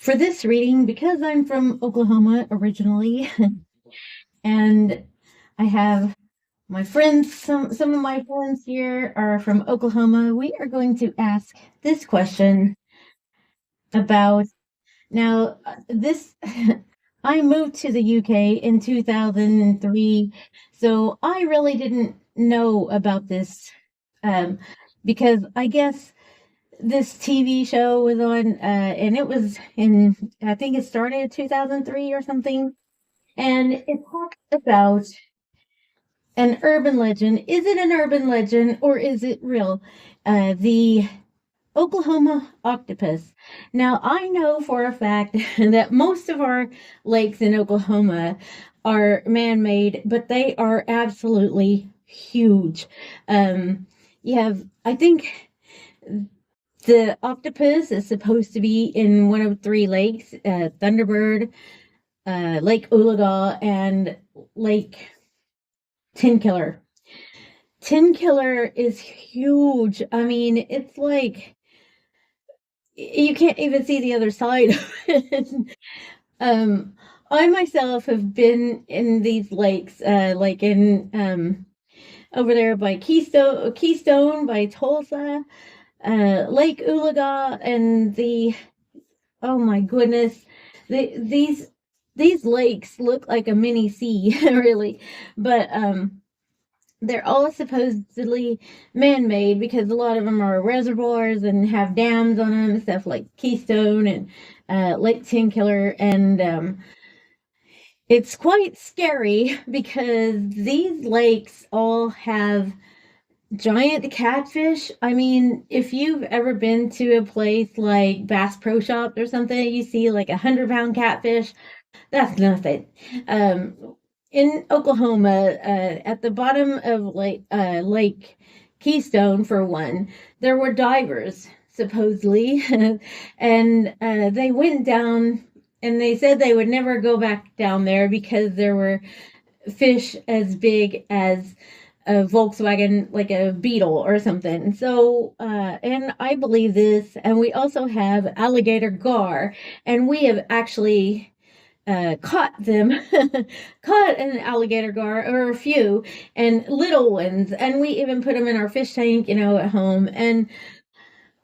For this reading, because I'm from Oklahoma originally, and I have my friends, some of my friends here are from Oklahoma, we are going to ask this question about now. This I moved to the UK in 2003, so I really didn't know about this um, because I guess this TV show was on, and it was in, I think it started in 2003 or something. And it talks about an urban legend. Is it an urban legend or is it real? The Oklahoma octopus. Now, I know for a fact that most of our lakes in Oklahoma are man made, but they are absolutely huge. Um, you have, I think, the octopus is supposed to be in one of three lakes, Thunderbird, Lake Oolagaw, and Lake Tin Killer. Tin Killer is huge. I mean, it's like you can't even see the other side of it. um, I myself have been in these lakes, like in over there by Keystone by Tulsa, Lake Oolagaw, and the oh my goodness, these lakes look like a mini sea, really, but they're all supposedly man-made because a lot of them are reservoirs and have dams on them, stuff like Keystone and Lake Tin Killer, and it's quite scary because these lakes all have giant catfish. I mean, if you've ever been to a place like Bass Pro Shops or something, you see like 100-pound catfish. That's nothing. In Oklahoma, at the bottom of Lake Keystone, for one, there were divers supposedly, and they went down, and they said they would never go back down there because there were fish as big as a Volkswagen, like a Beetle or something. So, and I believe this. And we also have alligator gar, and we have actually caught them, caught an alligator gar or a few, and little ones, and we even put them in our fish tank, at home. And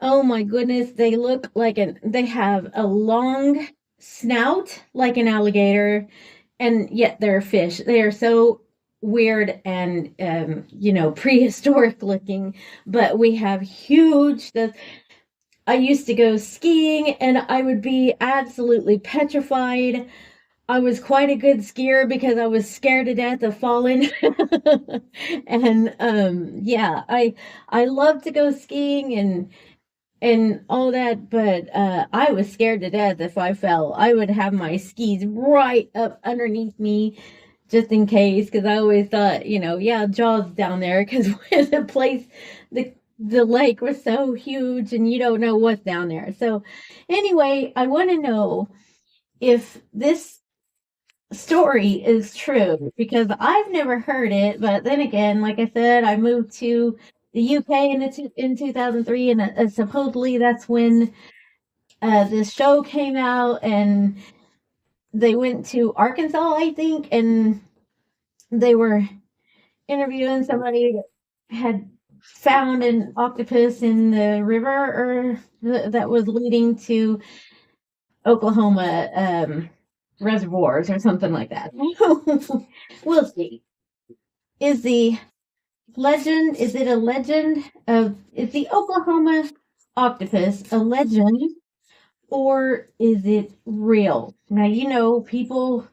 oh my goodness, they look like they have a long snout like an alligator, and yet they're fish. They are so weird and prehistoric looking, but we have huge the I used to go skiing and I would be absolutely petrified. I was quite a good skier because I was scared to death of falling. And yeah, I love to go skiing and all that, but I was scared to death if I fell. I would have my skis right up underneath me just in case, because I always thought, yeah, Jaws down there, because the place, the lake was so huge, and you don't know what's down there. So, anyway, I want to know if this story is true because I've never heard it. But then again, like I said, I moved to the UK in 2003, and supposedly that's when this show came out, and they went to Arkansas, I think, and they were interviewing somebody that had found an octopus in the river or that was leading to Oklahoma reservoirs or something like that. We'll see. Is the is it a legend is the Oklahoma octopus a legend or is it real? Now, people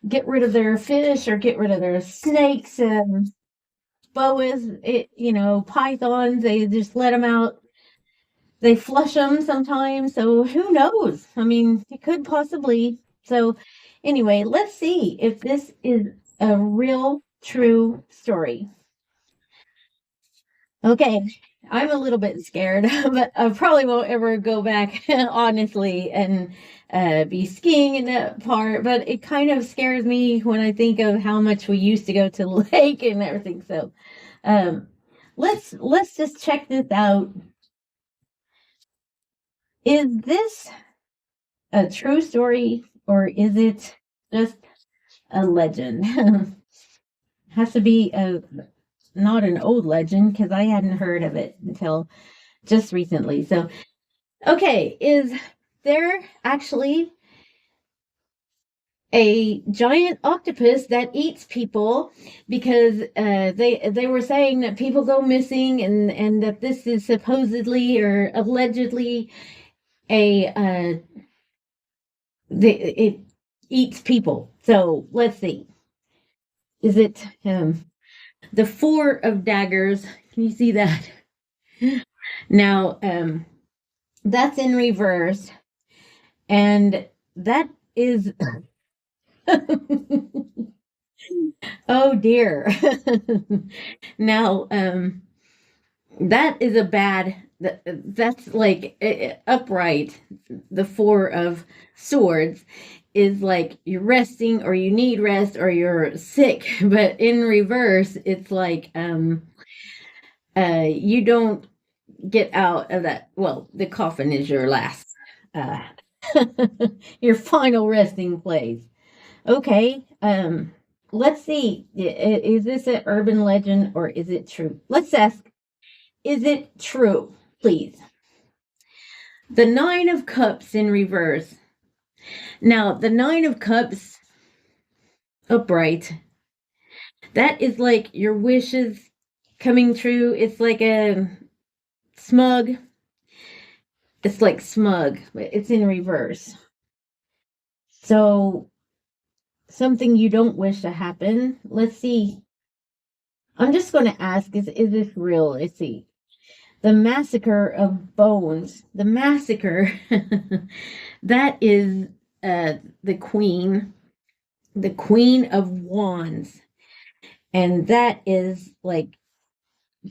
get rid of their fish or get rid of their snakes and boas, pythons, they just let them out. They flush them sometimes, so who knows? I mean, it could possibly. So, anyway, let's see if this is a real, true story. Okay, I'm a little bit scared, but I probably won't ever go back, honestly, and be skiing in that part. But it kind of scares me when I think of how much we used to go to the lake and everything. So, um, let's just check this out. Is this a true story or is it just a legend? Has to be a not an old legend because I hadn't heard of it until just recently. So, okay, is there actually a giant octopus that eats people because they were saying that people go missing and that this is supposedly or allegedly a it eats people. So let's see, is it the four of daggers? Can you see that? Now that's in reverse, and that is oh dear. Now that is a bad that's like upright. The four of swords is like you're resting or you need rest or you're sick, but in reverse it's like you don't get out of that. Well, the coffin is your last uh your final resting place. Okay, let's see, is this an urban legend or is it true? Let's ask, is it true, please? The Nine of Cups in reverse. Now, the Nine of Cups upright, that is like your wishes coming true. It's like a smug. It's like smug, but it's in reverse. So, something you don't wish to happen. Let's see. I'm just going to ask, is this real? Let's see. The Massacre of Bones. The Massacre, that is the Queen of Wands. And that is like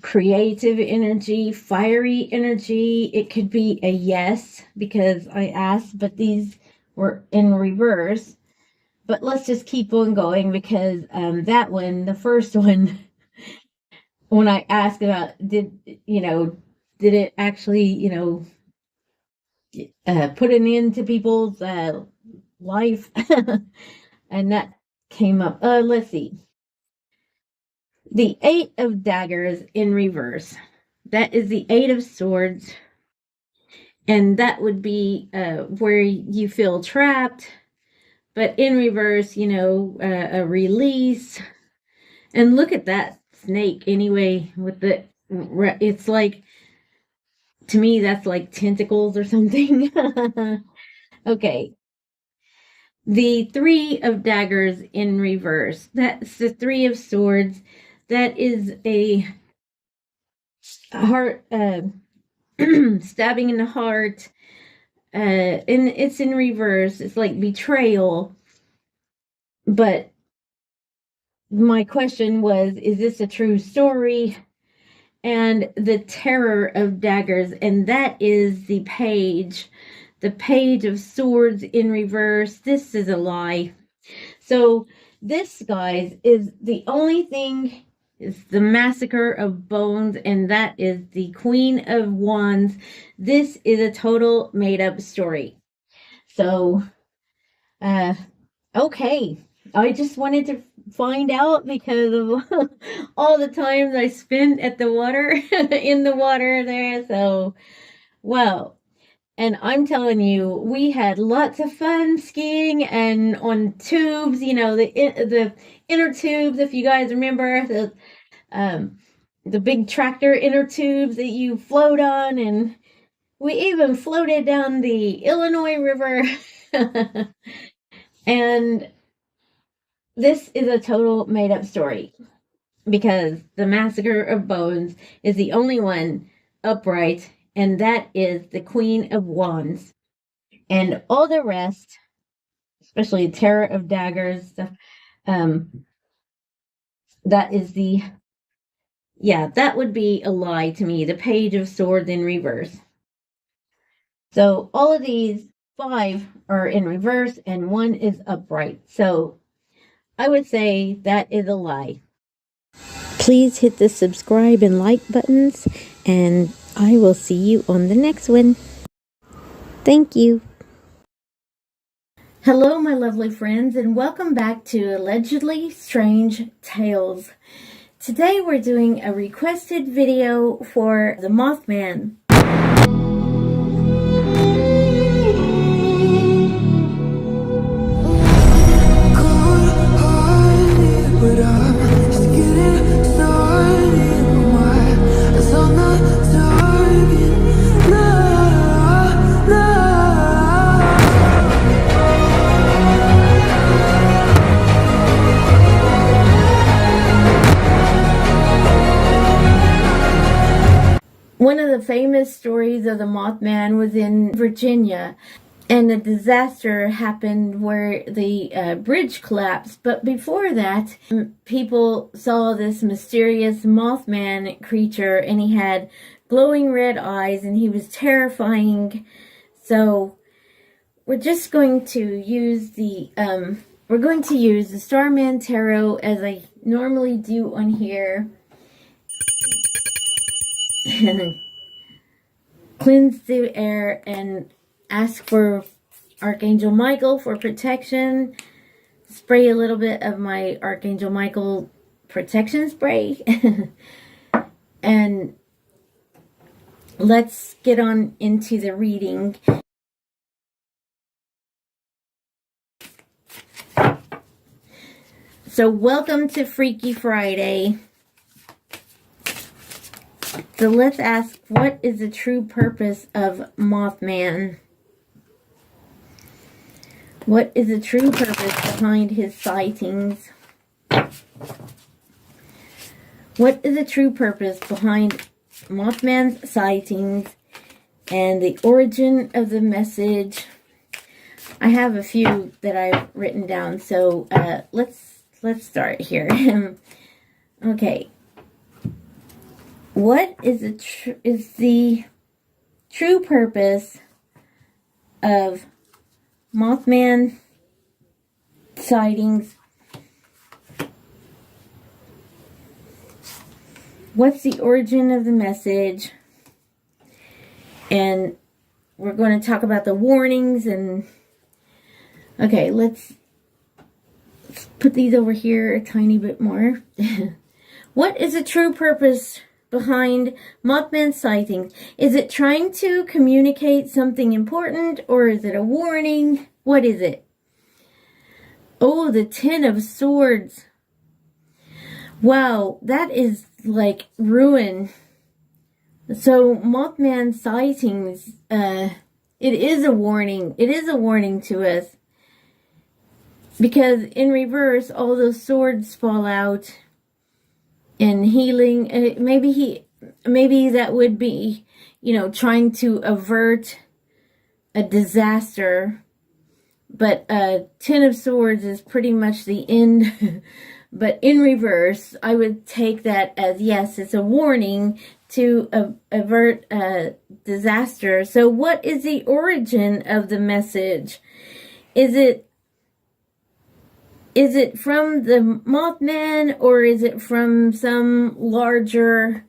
creative energy, fiery energy. It could be a yes because I asked, but these were in reverse. But let's just keep on going because that one, the first one, when I asked about did it actually, put an end to people's life? And that came up. Let's see. The Eight of Daggers in reverse. That is the Eight of Swords. And that would be where you feel trapped, but in reverse, a release. And look at that snake anyway, with it's like, to me, that's like tentacles or something. Okay. The Three of Daggers in reverse. That's the Three of Swords. That is a heart, stabbing in the heart. And it's in reverse. It's like betrayal. But my question was, is this a true story? And the Terror of Daggers, and that is the Page of Swords in reverse. This is a lie. So this, guys, is the only thing is the Massacre of Bones, and that is the Queen of Wands. This is a total made-up story. So, okay. I just wanted to find out because of all the times I spent at the water, in the water there. So, well, and I'm telling you, we had lots of fun skiing and on tubes, the inner tubes, if you guys remember, the big tractor inner tubes that you float on, and we even floated down the Illinois River. And this is a total made up story because the Massacre of Bones is the only one upright, and that is the Queen of Wands. And all the rest, especially Terror of Daggers, that is that would be a lie to me. The Page of Swords in reverse. So all of these 5 are in reverse and 1 is upright. So I would say that is a lie. Please hit the subscribe and like buttons, and I will see you on the next one. Thank you. Hello, my lovely friends, and welcome back to Allegedly Strange Tales. Today we're doing a requested video for the Mothman. One of the famous stories of the Mothman was in Virginia, and a disaster happened where the bridge collapsed. But before that, people saw this mysterious Mothman creature, and he had glowing red eyes, and he was terrifying. So we're just going to use the Starman Tarot as I normally do on here. Cleanse the air and ask for Archangel Michael for protection. Spray a little bit of my Archangel Michael protection spray. And let's get on into the reading. So welcome to Freaky Friday. So let's ask, what is the true purpose of Mothman? What is the true purpose behind his sightings? What is the true purpose behind Mothman's sightings and the origin of the message? I have a few that I've written down, so let's start here. Okay. What is the true purpose of Mothman sightings? What's the origin of the message? And we're going to talk about the warnings and okay, let's put these over here a tiny bit more. What is the true purpose behind Mothman sightings? Is it trying to communicate something important, or is it a warning? What is it? Oh, the Ten of Swords. Wow, that is like ruin. So Mothman sightings, it is a warning. It is a warning to us. Because in reverse, all those swords fall out. And healing, maybe that would be, trying to avert a disaster. But Ten of Swords is pretty much the end. But in reverse, I would take that as, yes, it's a warning to avert a disaster. So what is the origin of the message? Is it from the Mothman, or is it from some larger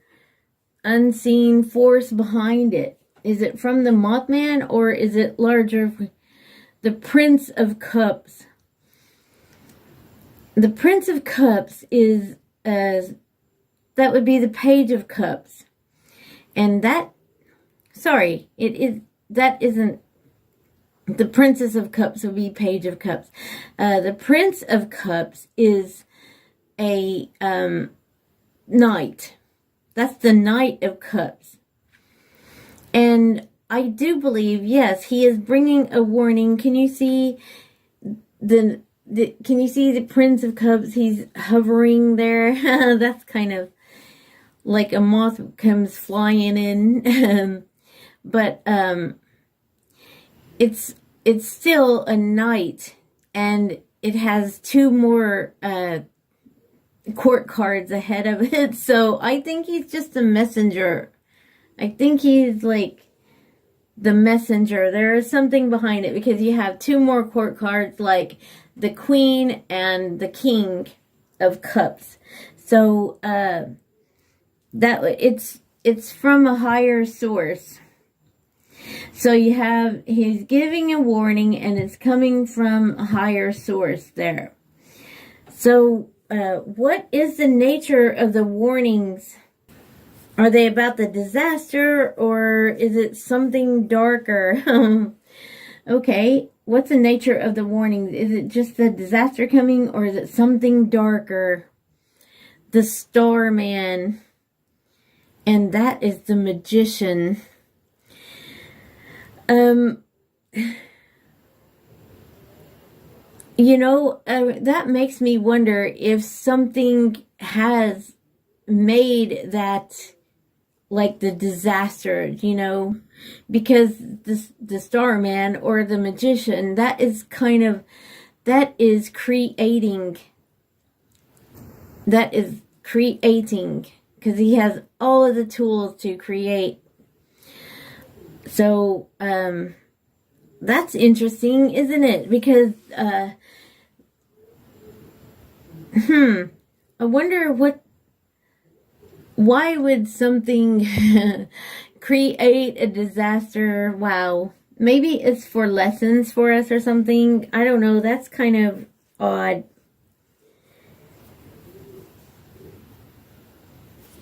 unseen force behind it? Is it from the Mothman, or is it larger? The Prince of Cups. The Prince of Cups is, that would be the Page of Cups. And that isn't, the Princess of Cups would be Page of Cups. The Prince of Cups is a knight. That's the Knight of Cups. And I do believe, yes, he is bringing a warning. Can you see the Prince of Cups? He's hovering there. That's kind of like a moth comes flying in. But it's still a knight, and it has two more court cards ahead of it. So I think he's just a messenger. I think he's like the messenger. There is something behind it, because you have two more court cards, like the Queen and the King of Cups. So that it's from a higher source. So you have, he's giving a warning and it's coming from a higher source there. So what is the nature of the warnings? Are they about the disaster or is it something darker? Okay, what's the nature of the warnings? Is it just the disaster coming or is it something darker? The Starman. And that is the magician. That makes me wonder if something has made that, like the disaster, because the Starman or the magician, that is creating, because he has all of the tools to create. So, that's interesting, isn't it? Because, I wonder why would something create a disaster? Wow. Maybe it's for lessons for us or something. I don't know. That's kind of odd.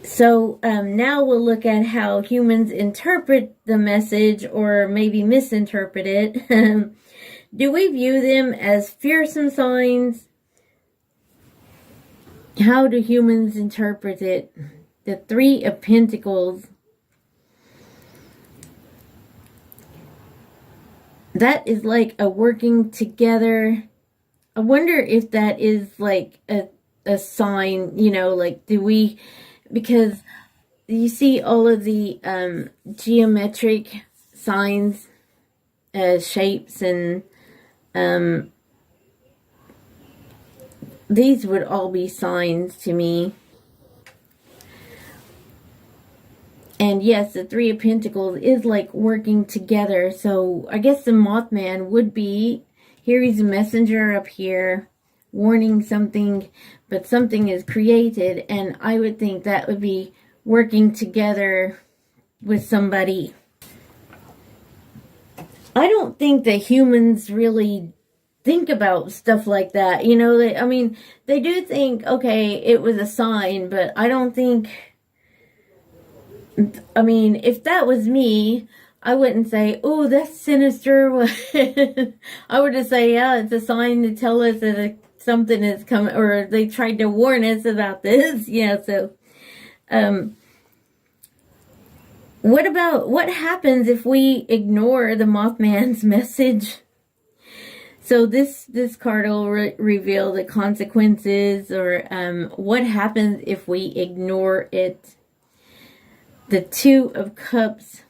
So now we'll look at how humans interpret the message or maybe misinterpret it. Do we view them as fearsome signs? How do humans interpret it? The Three of Pentacles. That is like a working together. I wonder if that is like a sign, like because you see all of the geometric signs, shapes, and these would all be signs to me. And yes, the Three of Pentacles is like working together. So I guess the Mothman would be, here he's a messenger up here, warning something, but something is created. And I would think that would be working together with somebody. I don't think that humans really think about stuff like that. They do think, okay, it was a sign, but I don't think... if that was me, I wouldn't say, oh, that's sinister. I would just say, yeah, it's a sign to tell us that something is coming, or they tried to warn us about this. Yeah, so, what happens if we ignore the Mothman's message? So this card will reveal the consequences, or what happens if we ignore it. The Two of Cups,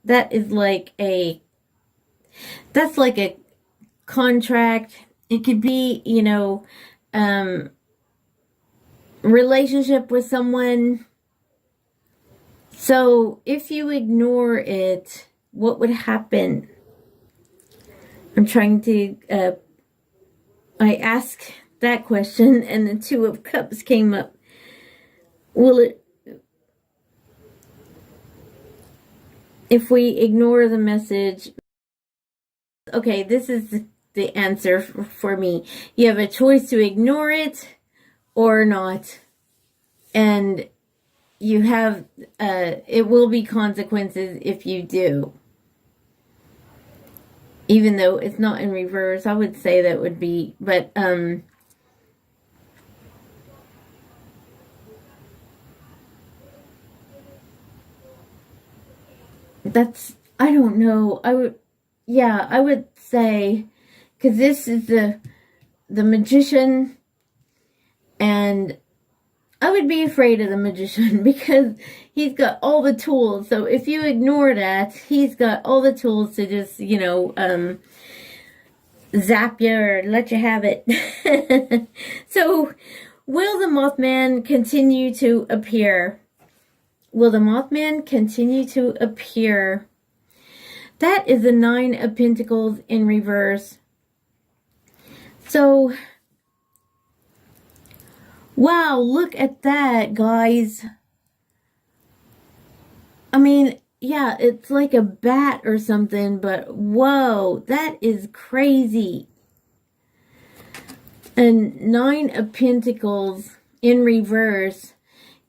that's like a contract. It could be, relationship with someone. So if you ignore it, what would happen? I'm trying to, I asked that question and the Two of Cups came up. If we ignore the message, okay, this is the answer for me. You have a choice to ignore it or not. And you have, it will be consequences if you do. Even though it's not in reverse, I would say that would be, but, I don't know. I would say, because this is the magician, and I would be afraid of the magician because he's got all the tools. So if you ignore that, he's got all the tools to just, zap you or let you have it. So will the Mothman continue to appear? Will the Mothman continue to appear? That is the Nine of Pentacles in reverse. So, wow, look at that, guys. yeah, it's like a bat or something, but whoa, that is crazy. And Nine of Pentacles in reverse,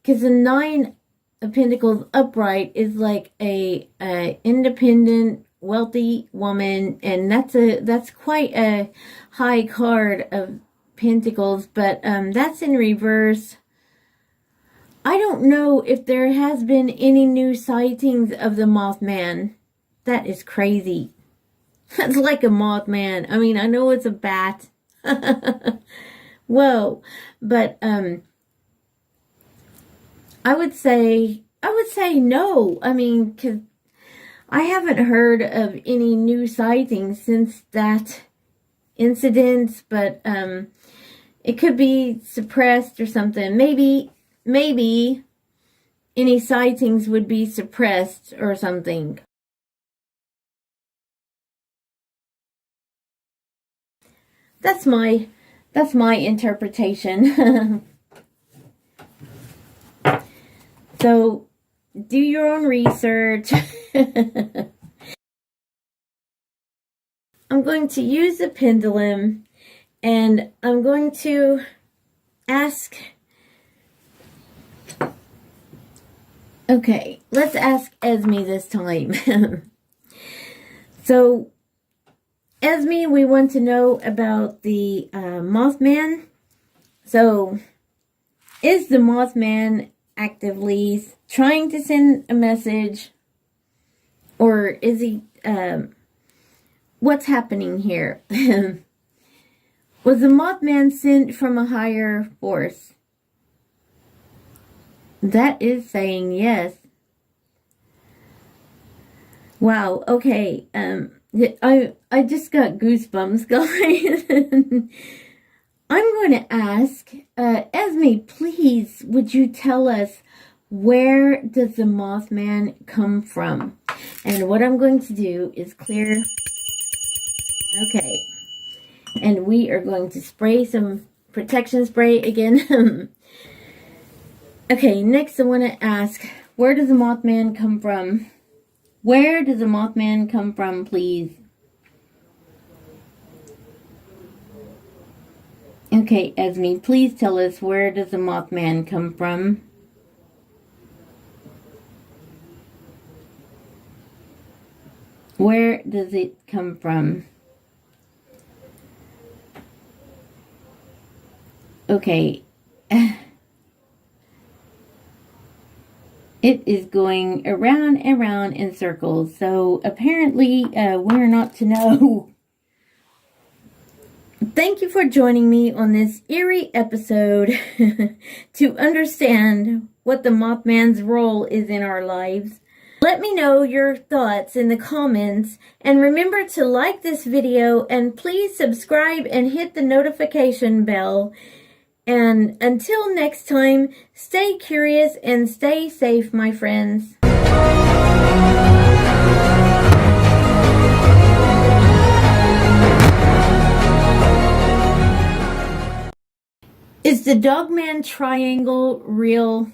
because the Nine of Pentacles upright is like a independent, wealthy woman, and that's quite a high card of Pentacles, but that's in reverse. I don't know if there has been any new sightings of the Mothman. That is crazy. That's like a Mothman. I mean, I know it's a bat. Whoa. But I would say no. I mean, 'cause I haven't heard of any new sightings since that incident, but it could be suppressed or something. Maybe any sightings would be suppressed or something. That's my interpretation. So do your own research. I'm going to use the pendulum, and I'm going to ask. Okay, let's ask Esme this time. So, Esme, we want to know about the Mothman. So, is the Mothman actively trying to send a message, or is he? What's happening here? Was the Mothman sent from a higher force? That is saying yes. Wow. Okay. I just got goosebumps, guys. I'm going to ask, Esme, please, would you tell us, where does the Mothman come from? And what I'm going to do is clear. Okay. And we are going to spray some protection spray again. Okay, next I want to ask, where does the Mothman come from? Where does the Mothman come from, please? Okay, Esme, please tell us, where does the Mothman come from? Where does it come from? Okay. It is going around and around in circles, so apparently we're not to know. Thank you for joining me on this eerie episode to understand what the Mothman's role is in our lives. Let me know your thoughts in the comments, and remember to like this video, and please subscribe and hit the notification bell. And until next time, stay curious and stay safe, my friends. Is the Dogman Triangle real?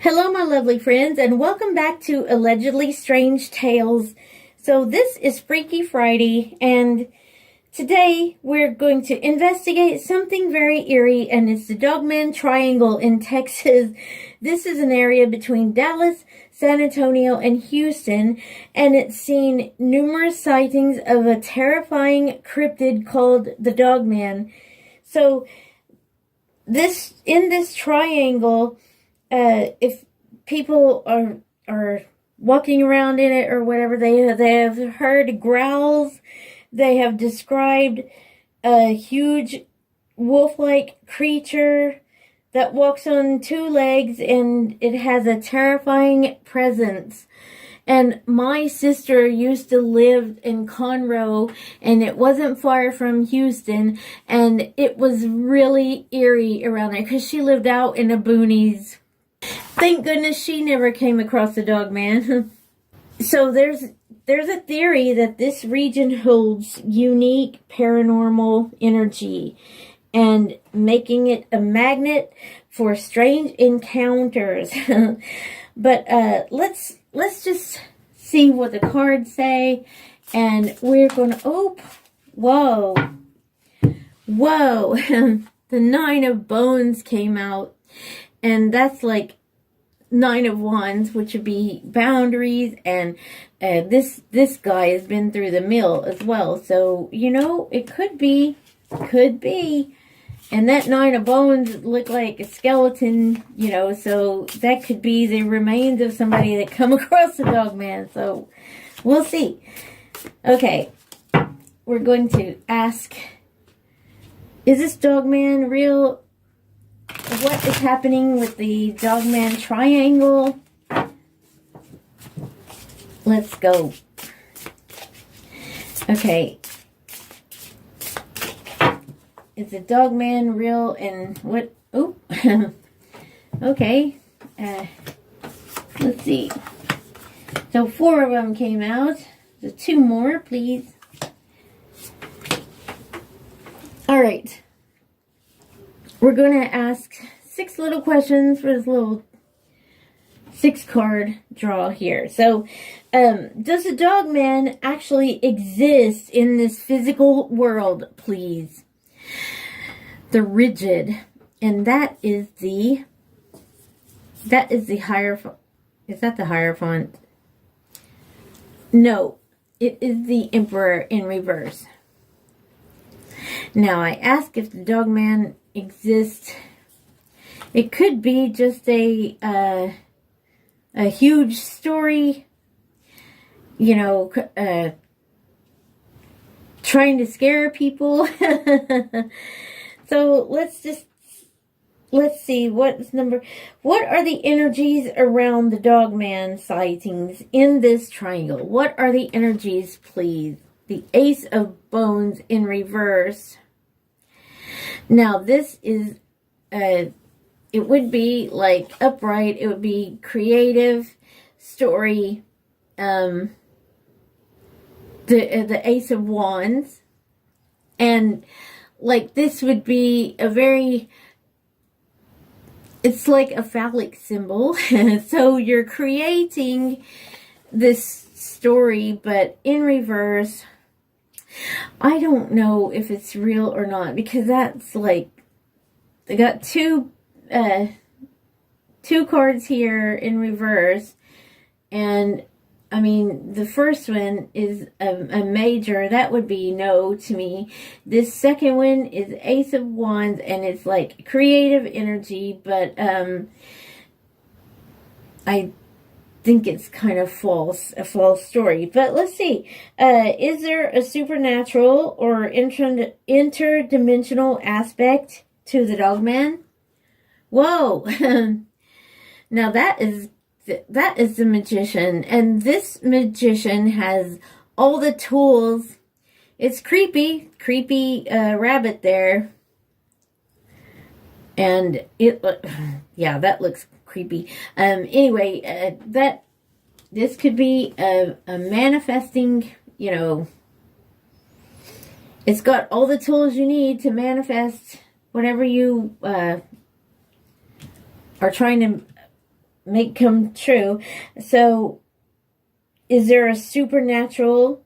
Hello, my lovely friends, and welcome back to Allegedly Strange Tales. So this is Freaky Friday, and today we're going to investigate something very eerie, and it's the Dogman Triangle in Texas. This is an area between Dallas, San Antonio, and Houston, and it's seen numerous sightings of a terrifying cryptid called the Dogman. So in this triangle, if people are walking around in it or whatever, they have heard growls. They have described a huge wolf-like creature that walks on two legs, and it has a terrifying presence. And my sister used to live in Conroe, and it wasn't far from Houston, and it was really eerie around there because she lived out in the boonies. Thank goodness she never came across the dog man. So there's a theory that this region holds unique paranormal energy and making it a magnet for strange encounters. But let's just see what the cards say, and we're gonna whoa the Nine of Bones came out, and that's like Nine of Wands, which would be boundaries, and this guy has been through the mill as well. So it could be, and that Nine of Bones looked like a skeleton, so that could be the remains of somebody that come across the dog man. So we'll see. Okay, we're going to ask, is this dog man real? What is happening with the dogman triangle? Let's go. Okay. Is the dogman real, and what? Oh. Okay. Let's see. So 4 of them came out. So 2 more, please. All right. We're going to ask 6 little questions for this little 6-card draw here. So, does the dog man actually exist in this physical world, please? The rigid. And that is the Hierophant. Is that the Hierophant? No, it is the Emperor in reverse. Now, I ask if the dog man exists. It could be just a huge story, trying to scare people. So let's see what are the energies around the dog man sightings in this triangle? What are the energies, please? The Ace of Bones in reverse. Now, this is, it would be like upright. It would be creative story. The Ace of Wands. And like this would be it's like a phallic symbol. So you're creating this story, but in reverse. I don't know if it's real or not, because that's like, I got two cards here in reverse, and I mean the first one is a major. That would be no to me. This second one is Ace of Wands, and it's like creative energy, but I think it's kind of a false story. But let's see. Is there a supernatural or interdimensional aspect to the dog man? Whoa. Now that is the magician, and this magician has all the tools. It's creepy rabbit there, and yeah, that looks creepy. Anyway, this could be a manifesting, it's got all the tools you need to manifest whatever you are trying to make come true. So, is there a supernatural,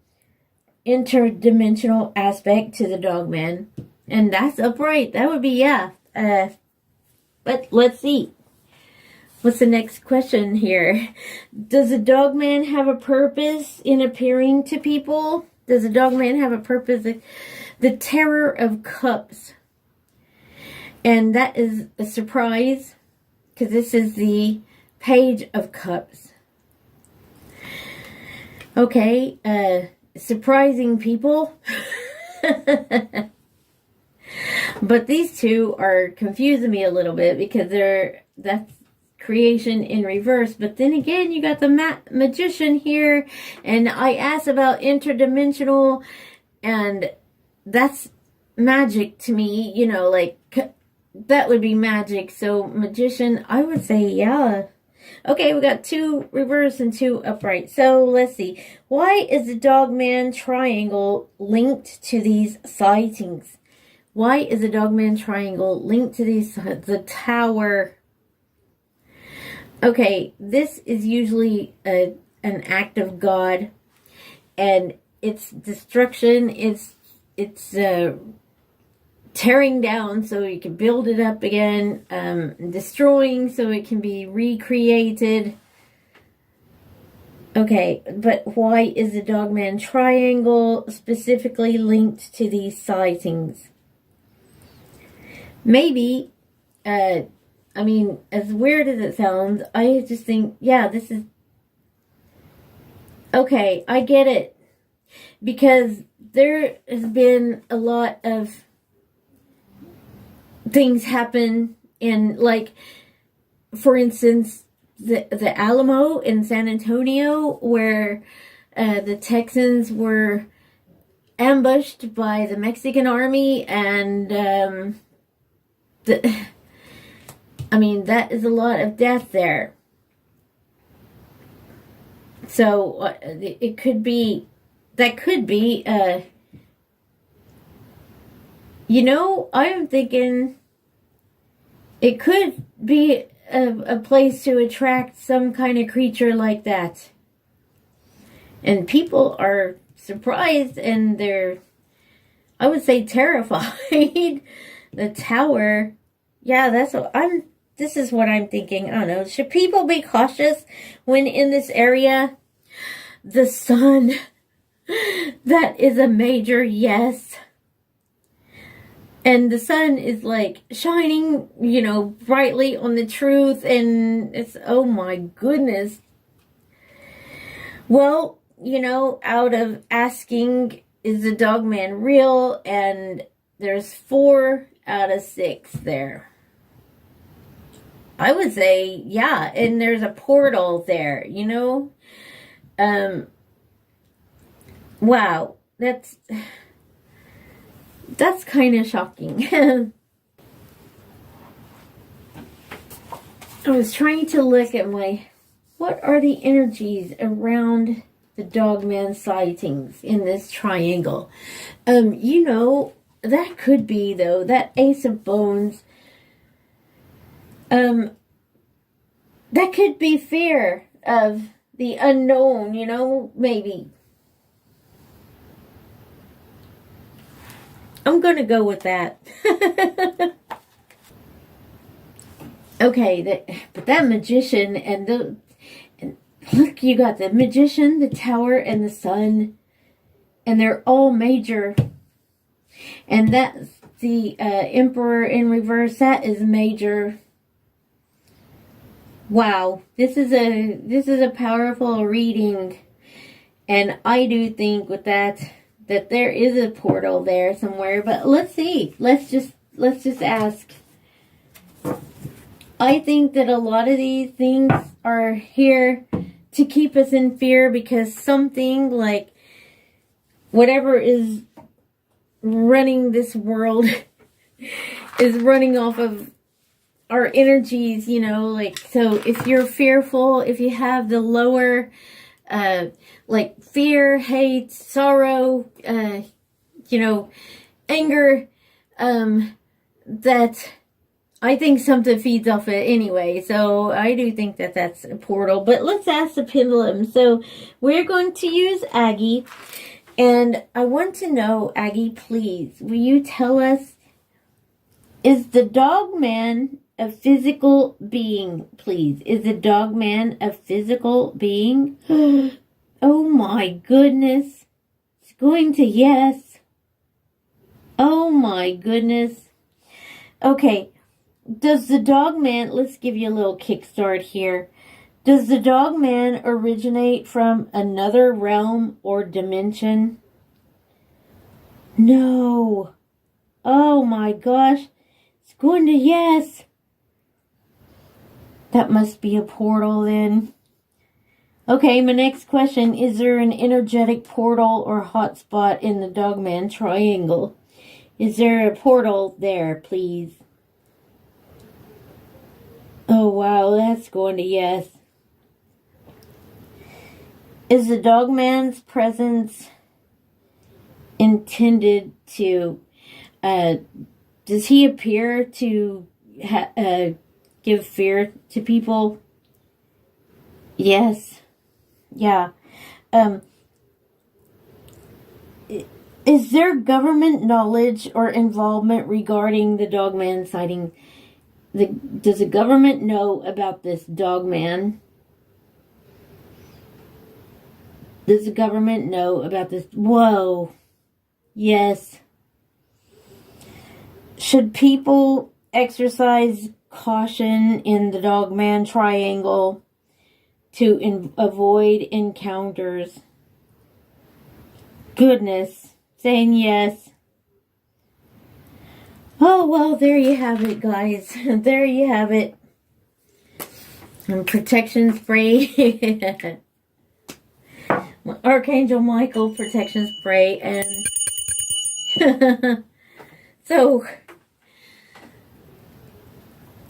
interdimensional aspect to the dog man? And that's upright. That would be, yeah. But let's see. What's the next question here? Does the dog man have a purpose in appearing to people? Does the dog man have a purpose? The Terror of Cups. And that is a surprise, because this is the Page of Cups. Okay, surprising people. But these two are confusing me a little bit, because that's creation in reverse. But then again, you got the magician here, and I asked about interdimensional, and that's magic to me, you know, like that would be magic. So magician, I would say, yeah. Okay, we got 2 reverse and 2 upright. So let's see. Why is the Dogman triangle linked to these sightings? Why is the Dogman triangle linked to these, the tower? Okay, this is usually an act of God, and it's destruction. It's tearing down so you can build it up again, destroying so it can be recreated. Okay, but why is the Dogman triangle specifically linked to these sightings? Maybe, I mean, as weird as it sounds, I just think, yeah, this is, okay, I get it. Because there has been a lot of things happen in, like, for instance, the Alamo in San Antonio, where the Texans were ambushed by the Mexican army, and I mean, that is a lot of death there. So it could be, that could be, you know, I'm thinking it could be a place to attract some kind of creature like that. And people are surprised, and they're, I would say, terrified. The tower, yeah, that's what this is what I'm thinking. I don't know. Should people be cautious when in this area? The sun, that is a major yes. And the sun is like shining, you know, brightly on the truth, and it's, oh my goodness. Well, you know, out of asking, is the Dogman real? And there's 4 out of 6 there. I would say, yeah, and there's a portal there, you know? Wow, that's kind of shocking. I was trying to look at what are the energies around the Dogman sightings in this triangle? You know, that could be, though, that Ace of Bones, that could be fear of the unknown, you know, maybe. I'm going to go with that. Okay, but that magician and look, you got the magician, the tower, and the sun, and they're all major. And that's the emperor in reverse. That is major. Wow, this is a powerful reading, and I do think with that there is a portal there somewhere. But let's see. Let's just ask. I think that a lot of these things are here to keep us in fear, because something like whatever is running this world is running off of our energies, you know, like, so if you're fearful, if you have the lower, like fear, hate, sorrow, you know, anger, that I think something feeds off it anyway. So I do think that that's a portal. But let's ask the pendulum. So we're going to use Aggie. And I want to know, Aggie, please, will you tell us, is the Dogman a physical being, please? Is the Dogman a physical being? Oh my goodness. It's going to yes. Oh my goodness. Okay. Does the Dogman, let's give you a little kickstart here. Does the Dogman originate from another realm or dimension? No. Oh my gosh. It's going to yes. That must be a portal then. Okay, my next question. Is there an energetic portal or hotspot in the Dogman Triangle? Is there a portal there, please? Oh, wow, that's going to yes. Is the Dogman's presence intended to, does he appear to give fear to people? Yes. Yeah. Is there government knowledge or involvement regarding the Dogman sighting? Does the government know about this Dogman? Does the government know about this? Whoa. Yes. Should people exercise caution in the Dogman Triangle to avoid encounters? Goodness. Saying yes. Oh, well, there you have it, guys. There you have it. And protection spray. Archangel Michael protection spray. And so,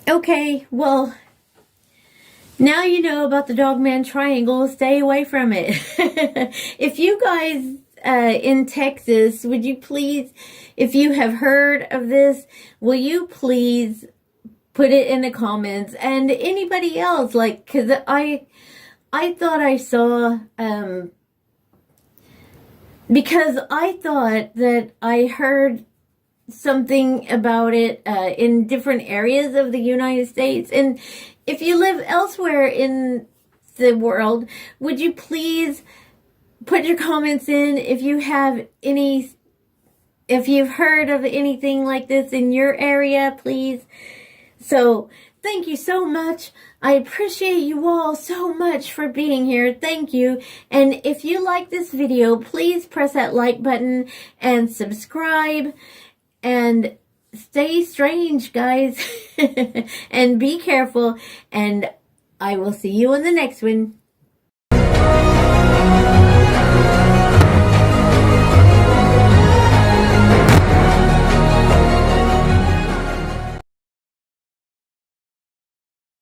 okay, well, now you know about the Dogman Triangle. Stay away from it. If you guys in Texas, would you please, if you have heard of this, will you please put it in the comments? And anybody else, like, because I thought I saw, because I thought that I heard something about it in different areas of the United States. And if you live elsewhere in the world, would you please put your comments in if you have any, if you've heard of anything like this in your area, please. So thank you so much. I appreciate you all so much for being here. Thank you. And if you like this video, please press that like button and subscribe. And stay strange, guys. And be careful. And I will see you in the next one.